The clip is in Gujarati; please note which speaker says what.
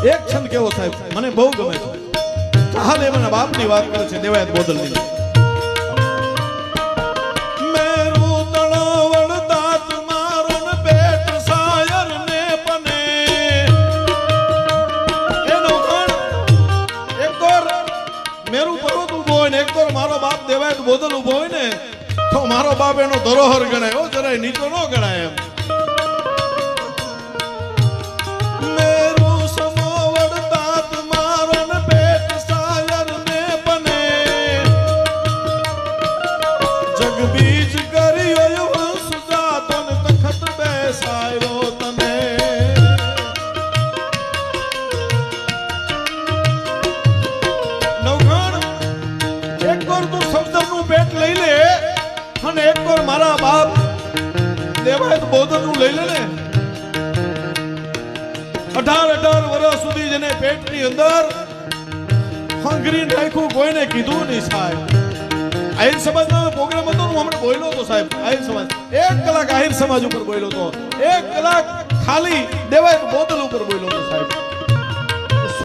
Speaker 1: એક છંદ કેવો સાહેબ મને બહુ ગમે છે મહાદેવના બાપની વાત કરે છે દેવાયત બોદલની મારો બાપ દેવાયત બોદલ ઉભો હોય ને તો મારો બાપ એનો ધરોહર ગણાય હો જરાય નીચો ન ગણાય એમ મારા બાપ દેવાયત બોદલ નું લઈ લે ને 18 વર્ષ સુધી જેને પેટની અંદર હંગરી નાખ્યું કોઈને કીધું નહીં સાહેબ આહિર સમાજનો પ્રોગ્રામ હતો હું હમણાં બોલ્યો હતો સાહેબ આહિર સમાજ 1 કલાક આહિર સમાજ ઉપર બોલ્યો હતો 1 કલાક ખાલી દેવાયત બોદલ ઉપર બોલ્યો હતો સાહેબ